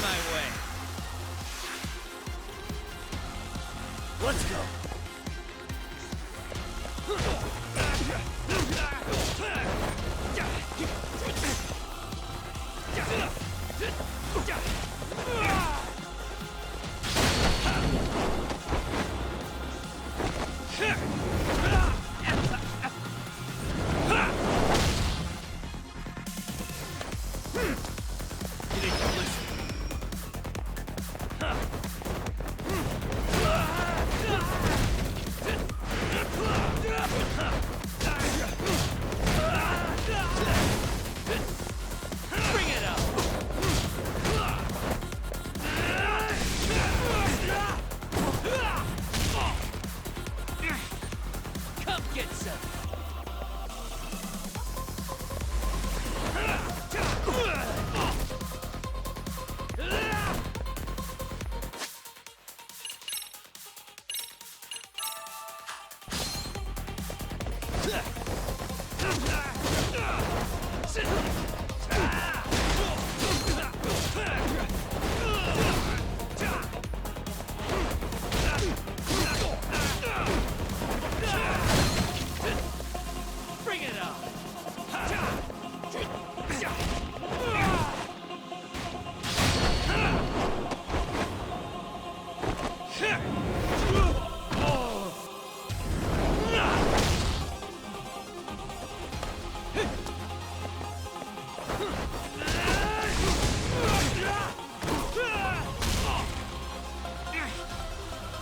my way. Let's go. Bring it up. Come get some. Bring it on.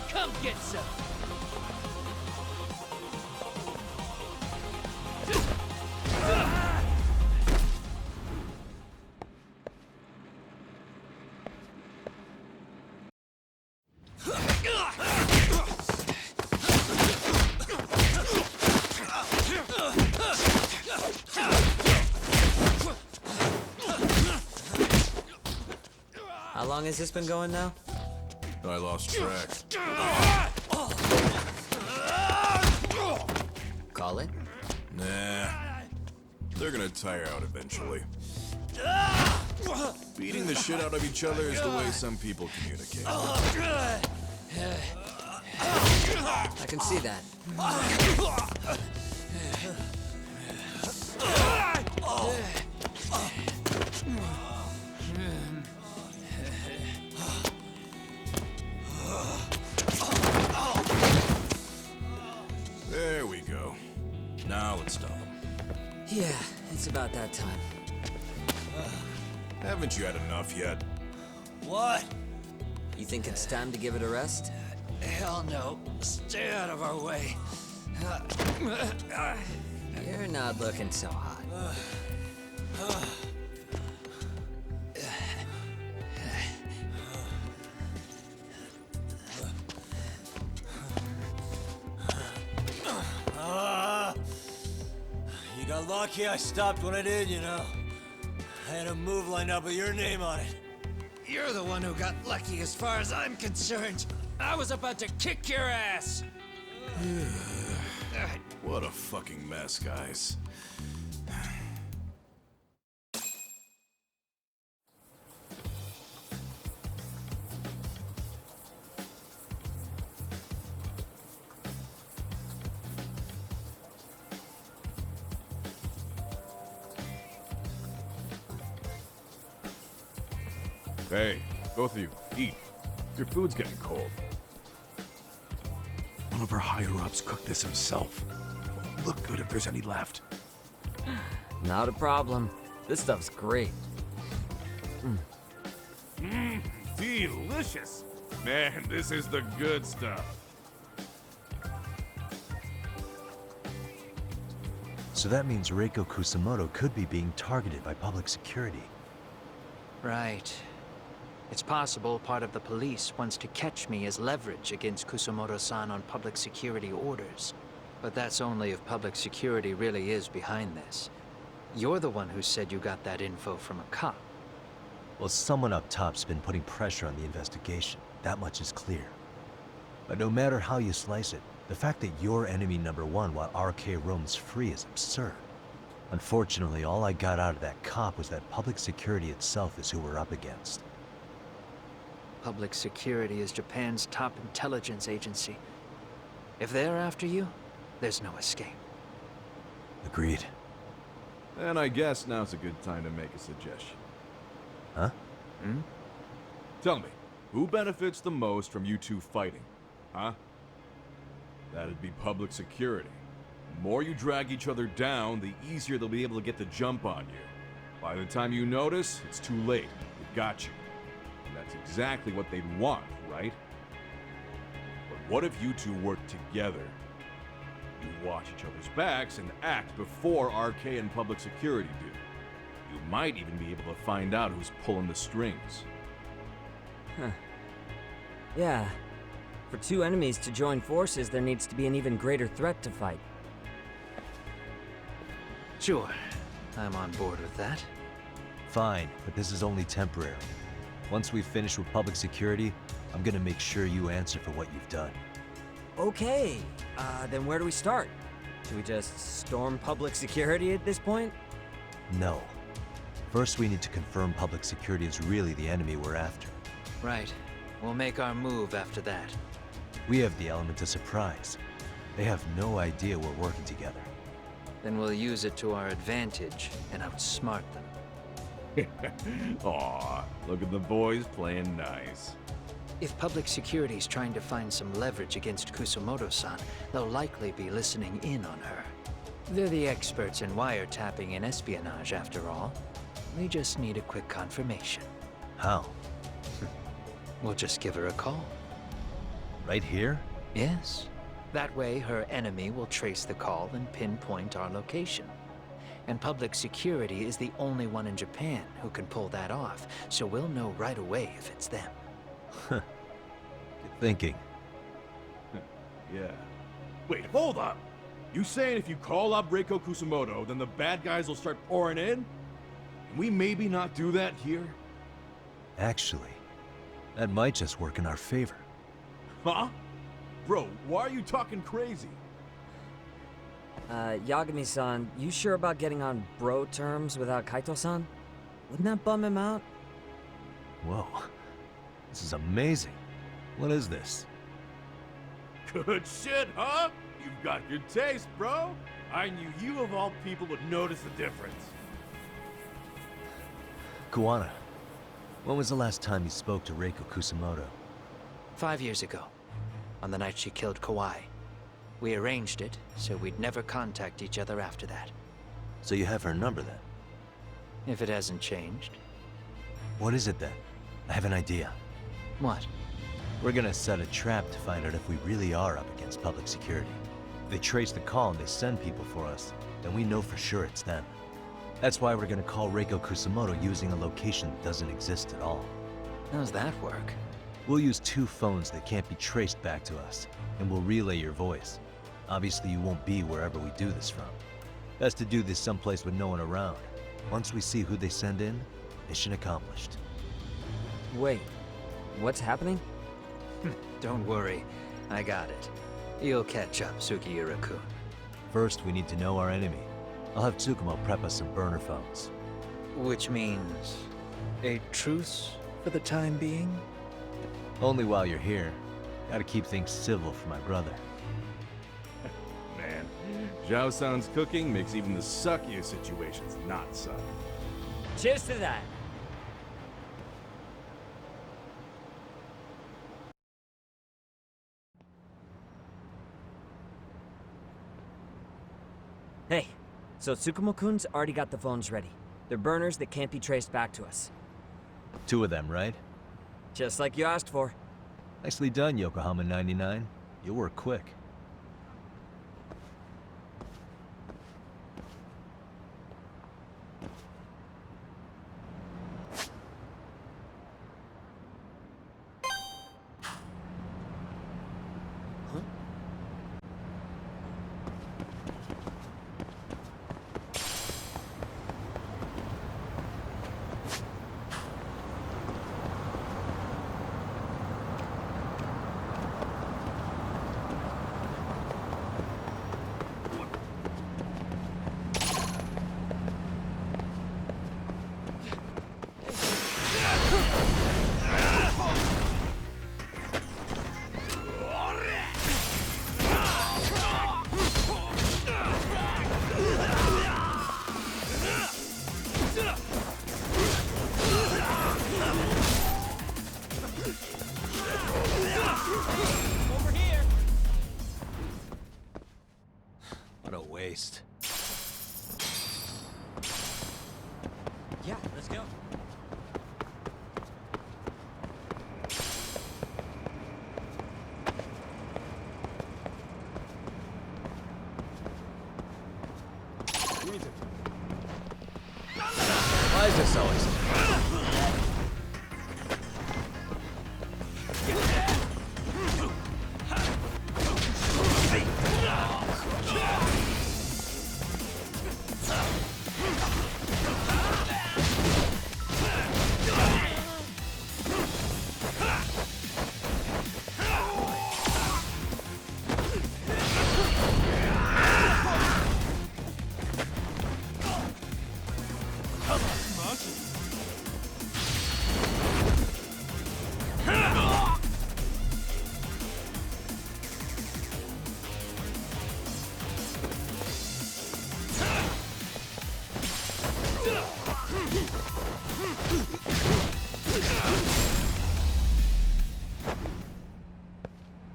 Come get some. How long has this been going now? I lost track. Call it? Nah. They're gonna tire out eventually. Beating the shit out of each other is the way some people communicate. I can see that. There we go. Now let's stop them. Yeah, it's about that time. Haven't you had enough yet? What? You think it's time to give it a rest? Hell no. Stay out of our way. You're not looking so hot. You got lucky I stopped when I did, you know. I had a move lined up with your name on it. You're the one who got lucky as far as I'm concerned. I was about to kick your ass. What a fucking mess, guys. Hey, both of you, eat. Your food's getting cold. One of our higher-ups cooked this himself. Look good if there's any left. Not a problem. This stuff's great. Delicious! Man, this is the good stuff. So that means Reiko Kusamoto could be being targeted by public security. Right. It's possible part of the police wants to catch me as leverage against Kusamoto-san on public security orders. But that's only if public security really is behind this. You're the one who said you got that info from a cop. Well, someone up top's been putting pressure on the investigation. That much is clear. But no matter how you slice it, the fact that you're enemy number one while RK roams free is absurd. Unfortunately, all I got out of that cop was that public security itself is who we're up against. Public Security is Japan's top intelligence agency. If they're after you, there's no escape. Agreed. And I guess now's a good time to make a suggestion. Huh? Tell me, who benefits the most from you two fighting? Huh? That'd be public security. The more you drag each other down, the easier they'll be able to get the jump on you. By the time you notice, it's too late. They've got you. And that's exactly what they'd want, right? But what if you two work together? You watch each other's backs and act before RK and public security do. You might even be able to find out who's pulling the strings. Yeah. For two enemies to join forces, there needs to be an even greater threat to fight. Sure, I'm on board with that. Fine, but this is only temporary. Once we finish with public security, I'm gonna make sure you answer for what you've done. Okay, then where do we start? Should we just storm public security at this point? No. First, we need to confirm public security is really the enemy we're after. Right. We'll make our move after that. We have the element of surprise. They have no idea we're working together. Then we'll use it to our advantage and outsmart them. Aw, look at the boys playing nice. If public security's trying to find some leverage against Kusumoto-san, they'll likely be listening in on her. They're the experts in wiretapping and espionage, after all. We just need a quick confirmation. How? We'll just give her a call. Right here? Yes. That way, her enemy will trace the call and pinpoint our location. And public security is the only one in Japan who can pull that off, so we'll know right away if it's them. Good thinking. Yeah. Wait, hold up! You saying if you call up Reiko Kusumoto, then the bad guys will start pouring in? Can we maybe not do that here? Actually, that might just work in our favor. Huh? Bro, why are you talking crazy? Yagami-san, you sure about getting on bro terms without Kaito-san? Wouldn't that bum him out? Whoa. This is amazing. What is this? Good shit, huh? You've got good taste, bro. I knew you of all people would notice the difference. Kuwana, when was the last time you spoke to Reiko Kusumoto? 5 years ago, on the night she killed Kawai. We arranged it, so we'd never contact each other after that. So you have her number then? If it hasn't changed. What is it then? I have an idea. What? We're gonna set a trap to find out if we really are up against public security. If they trace the call and they send people for us, then we know for sure it's them. That's why we're gonna call Reiko Kusumoto using a location that doesn't exist at all. How's that work? We'll use 2 phones that can't be traced back to us, and we'll relay your voice. Obviously, you won't be wherever we do this from. Best to do this someplace with no one around. Once we see who they send in, mission accomplished. Wait, what's happening? Don't worry, I got it. You'll catch up, Sugiura-kun. First, we need to know our enemy. I'll have Tsukumo prep us some burner phones. Which means a truce for the time being? Only while you're here. Gotta keep things civil for my brother. Man, Zhao-san's cooking makes even the suckiest situations not suck. Cheers to that! Hey, so Tsukumo-kun's already got the phones ready. They're burners that can't be traced back to us. 2 of them, right? Just like you asked for. Nicely done, Yokohama 99. You'll work quick.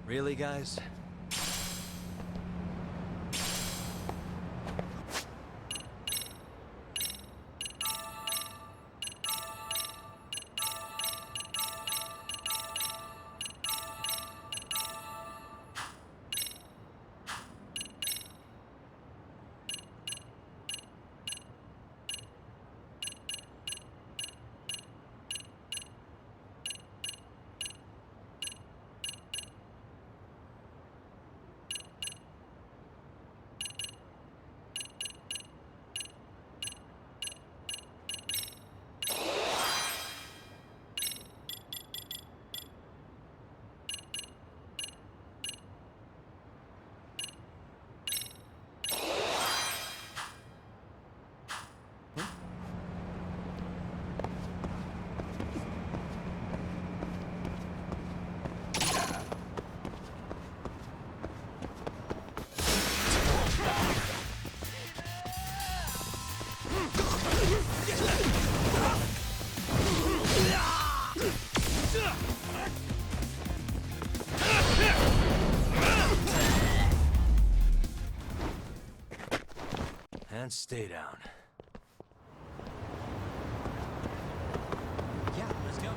Really, guys? And stay down. Yeah, let's go.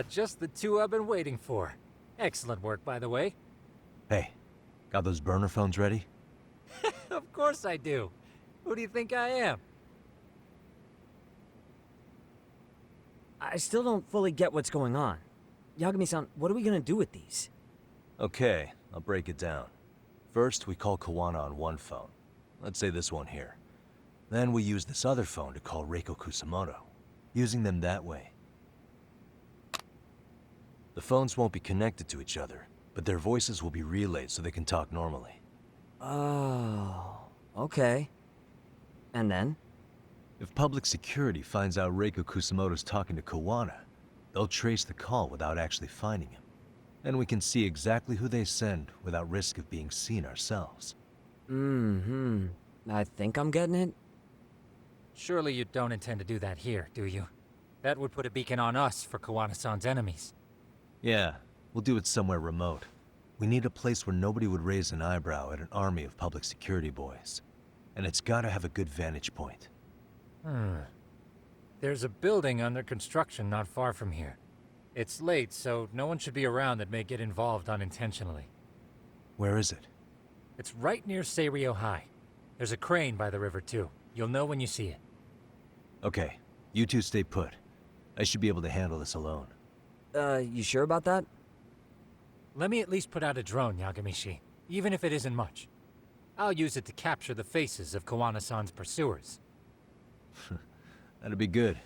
Just the two I've been waiting for. Excellent work, by the way. Hey, got those burner phones ready? Of course I do. Who do you think I am? I still don't fully get what's going on. Yagami-san, what are we gonna do with these? Okay, I'll break it down. First, we call Kawana on one phone. Let's say this one here. Then we use this other phone to call Reiko Kusamoto. Using them that way. The phones won't be connected to each other, but their voices will be relayed so they can talk normally. Oh, okay. And then? If public security finds out Reiko Kusamoto's talking to Kawana, they'll trace the call without actually finding him. And we can see exactly who they send without risk of being seen ourselves. Mm-hmm. I think I'm getting it. Surely you don't intend to do that here, do you? That would put a beacon on us for Kawana-san's enemies. Yeah, we'll do it somewhere remote. We need a place where nobody would raise an eyebrow at an army of public security boys. And it's gotta have a good vantage point. There's a building under construction not far from here. It's late, so no one should be around that may get involved unintentionally. Where is it? It's right near Seiryo High. There's a crane by the river, too. You'll know when you see it. Okay, you two stay put. I should be able to handle this alone. You sure about that? Let me at least put out a drone, Yagamishi, even if it isn't much. I'll use it to capture the faces of Kawana-san's pursuers. That'd be good.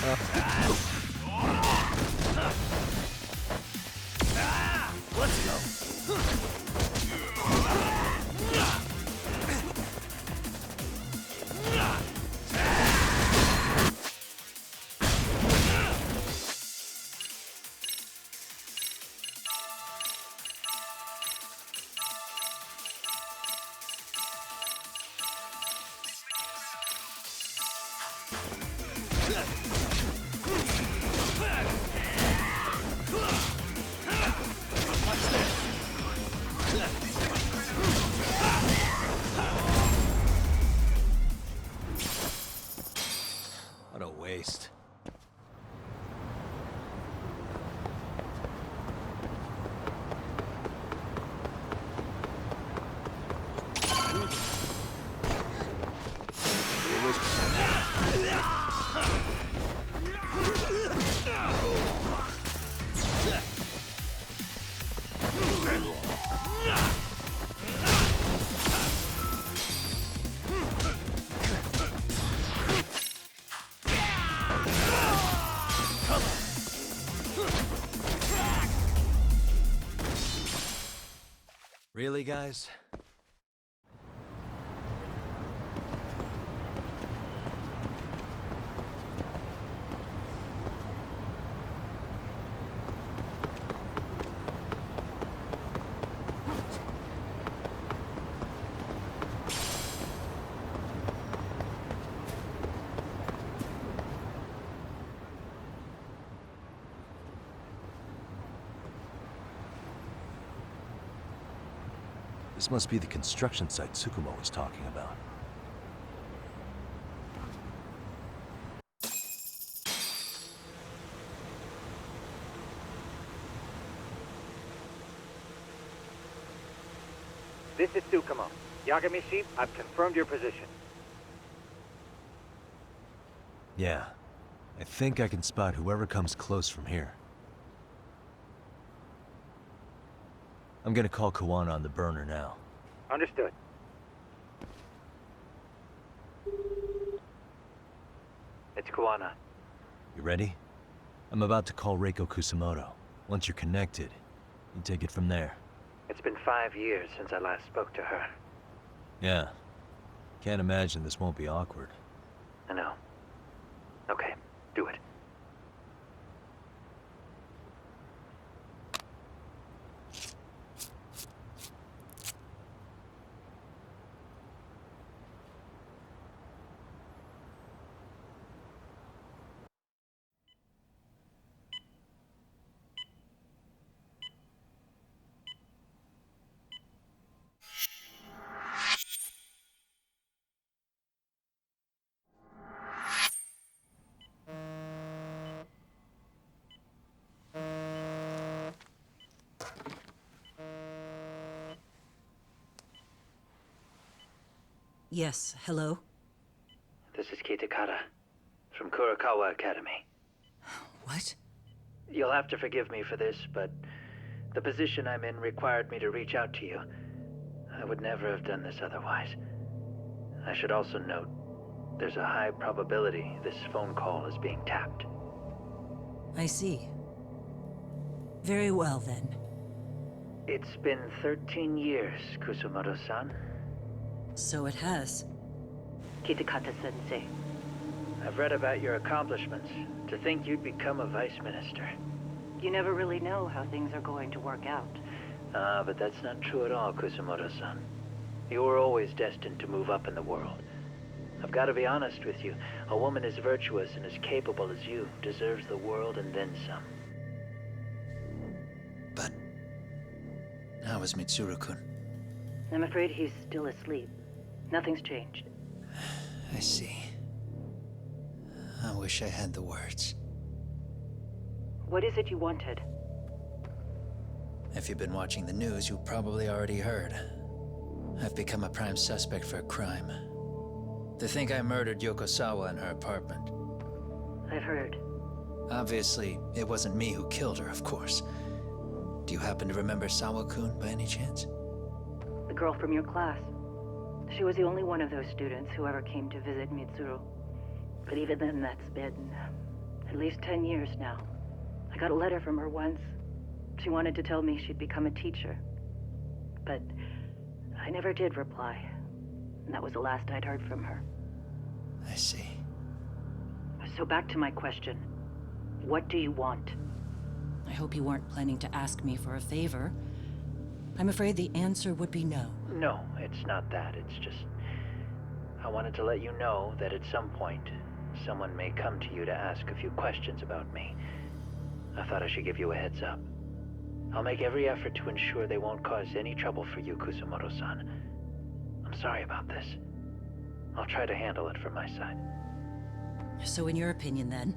Let's go. What a waste. Really, guys? This must be the construction site Tsukumo was talking about. This is Tsukumo. Yagami-shi, I've confirmed your position. Yeah. I think I can spot whoever comes close from here. I'm gonna call Kawana on the burner now. Understood. It's Kawana. You ready? I'm about to call Reiko Kusamoto. Once you're connected, you take it from there. It's been 5 years since I last spoke to her. Yeah. Can't imagine this won't be awkward. I know. Okay, do it. Yes, hello? This is Kitakata, from Kurakawa Academy. What? You'll have to forgive me for this, but the position I'm in required me to reach out to you. I would never have done this otherwise. I should also note, there's a high probability this phone call is being tapped. I see. Very well, then. It's been 13 years, Kusumoto-san. So it has. Kitakata-sensei. I've read about your accomplishments. To think you'd become a vice minister. You never really know how things are going to work out. But that's not true at all, Kusumoto-san. You were always destined to move up in the world. I've got to be honest with you. A woman as virtuous and as capable as you deserves the world and then some. But how is Mitsuru-kun? I'm afraid he's still asleep. Nothing's changed. I see. I wish I had the words. What is it you wanted? If you've been watching the news, you probably already heard. I've become a prime suspect for a crime. They think I murdered Yokosawa in her apartment. I've heard. Obviously, it wasn't me who killed her, of course. Do you happen to remember Sawa-kun by any chance? The girl from your class. She was the only one of those students who ever came to visit Mitsuru. But even then, that's been At least 10 years now. I got a letter from her once. She wanted to tell me she'd become a teacher. But I never did reply. And that was the last I'd heard from her. I see. So back to my question. What do you want? I hope you weren't planning to ask me for a favor. I'm afraid the answer would be no. No, it's not that. It's just... I wanted to let you know that at some point, someone may come to you to ask a few questions about me. I thought I should give you a heads up. I'll make every effort to ensure they won't cause any trouble for you, Kusumoto-san. I'm sorry about this. I'll try to handle it from my side. So in your opinion then,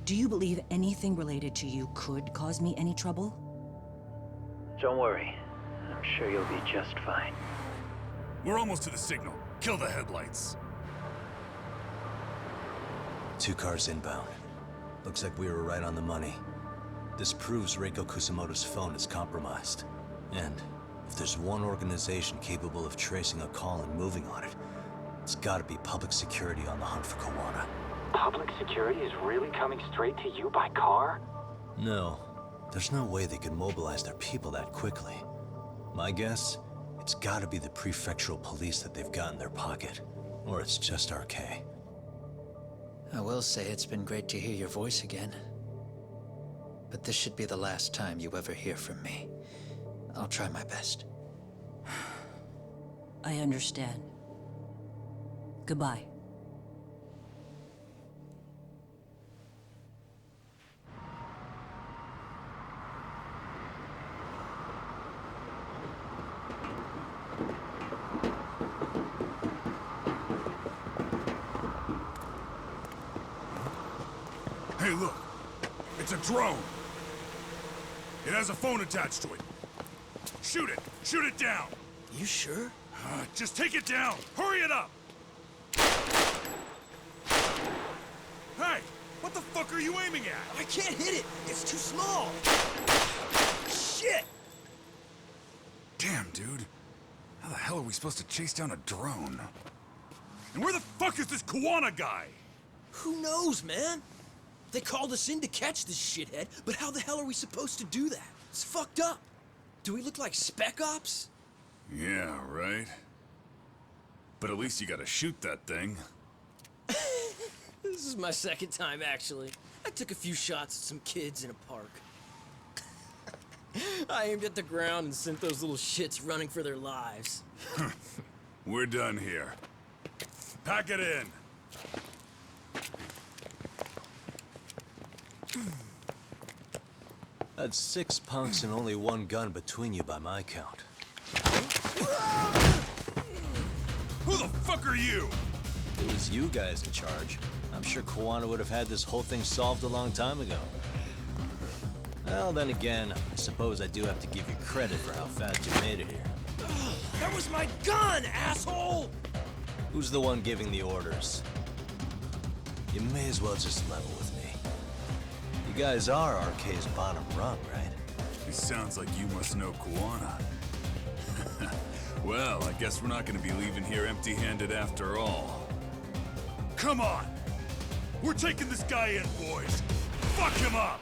do you believe anything related to you could cause me any trouble? Don't worry. I'm sure you'll be just fine. We're almost to the signal. Kill the headlights. 2 cars inbound. Looks like we were right on the money. This proves Reiko Kusumoto's phone is compromised. And if there's one organization capable of tracing a call and moving on it, it's gotta be public security on the hunt for Kawana. Public security is really coming straight to you by car? No. There's no way they could mobilize their people that quickly. My guess, it's gotta be the prefectural police that they've got in their pocket. Or it's just RK. I will say it's been great to hear your voice again. But this should be the last time you ever hear from me. I'll try my best. I understand. Goodbye. Hey, look. It's a drone. It has a phone attached to it. Shoot it! Shoot it down! You sure? Just take it down! Hurry it up! Hey! What the fuck are you aiming at? I can't hit it! It's too small! Shit! Damn, dude. How the hell are we supposed to chase down a drone? And where the fuck is this Kawana guy? Who knows, man? They called us in to catch this shithead, but how the hell are we supposed to do that? It's fucked up. Do we look like Spec Ops? Yeah, right. But at least you gotta shoot that thing. This is my second time, actually. I took a few shots at some kids in a park. I aimed at the ground and sent those little shits running for their lives. We're done here. Pack it in. That's 6 punks and only 1 gun between you by my count. Who the fuck are you? It was you guys in charge. I'm sure Kawana would have had this whole thing solved a long time ago. Well, then again, I suppose I do have to give you credit for how fast you made it here. That was my gun, asshole! Who's the one giving the orders? You may as well just level with me. You guys are RK's bottom rung, right? It sounds like you must know Kawana. Well, I guess we're not gonna be leaving here empty-handed after all. Come on! We're taking this guy in, boys! Fuck him up!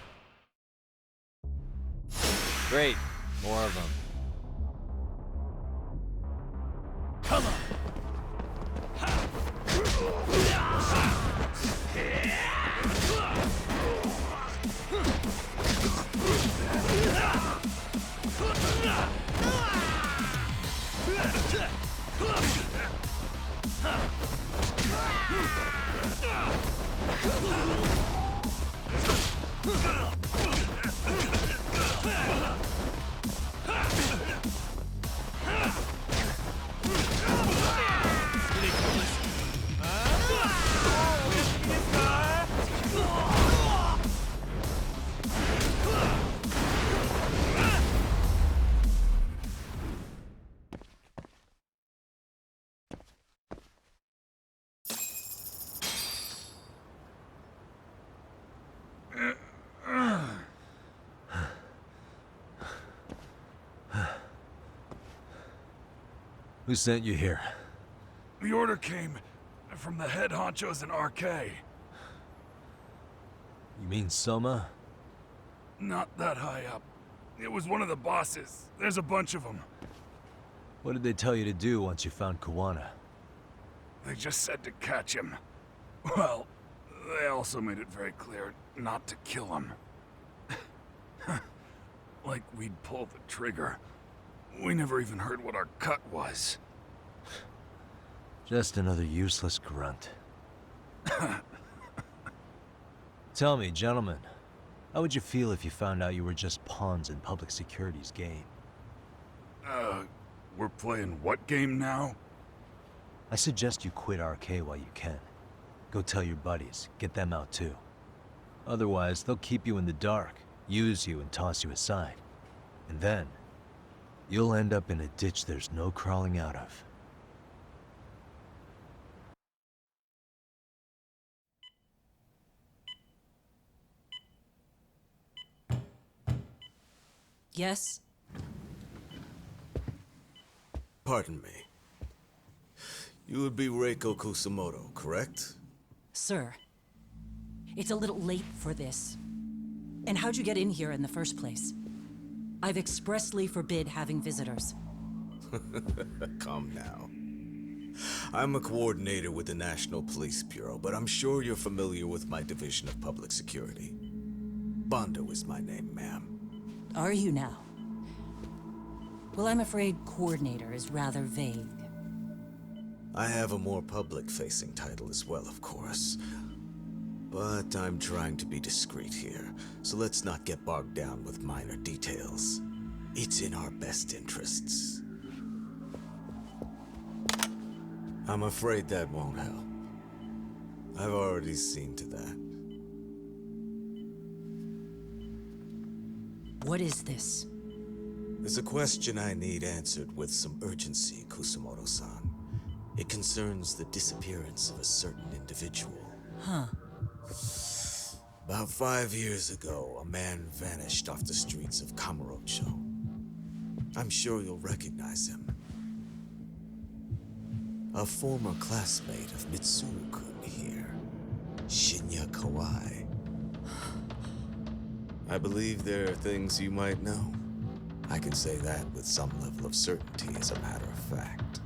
Great. More of them. Come on! Who sent you here? The order came from the head honchos in RK. You mean Soma? Not that high up. It was one of the bosses. There's a bunch of them. What did they tell you to do once you found Kuwana? They just said to catch him. Well, they also made it very clear not to kill him. Like we'd pull the trigger. We never even heard what our cut was. Just another useless grunt. Tell me, gentlemen, how would you feel if you found out you were just pawns in public security's game? We're playing what game now? I suggest you quit RK while you can. Go tell your buddies, get them out too. Otherwise, they'll keep you in the dark, use you and toss you aside. And then, you'll end up in a ditch there's no crawling out of. Yes? Pardon me. You would be Reiko Kusamoto, correct? Sir, it's a little late for this. And how'd you get in here in the first place? I've expressly forbid having visitors. Calm now. I'm a coordinator with the National Police Bureau, but I'm sure you're familiar with my Division of Public Security. Bondo is my name, ma'am. Are you now? Well, I'm afraid coordinator is rather vague. I have a more public-facing title as well, of course. But I'm trying to be discreet here, so let's not get bogged down with minor details. It's in our best interests. I'm afraid that won't help. I've already seen to that. What is this? There's a question I need answered with some urgency, Kusamoto-san. It concerns the disappearance of a certain individual. Huh. About 5 years ago, a man vanished off the streets of Kamurocho. I'm sure you'll recognize him. A former classmate of Mitsuru-kun here, Shinya Kawai. I believe there are things you might know. I can say that with some level of certainty, as a matter of fact.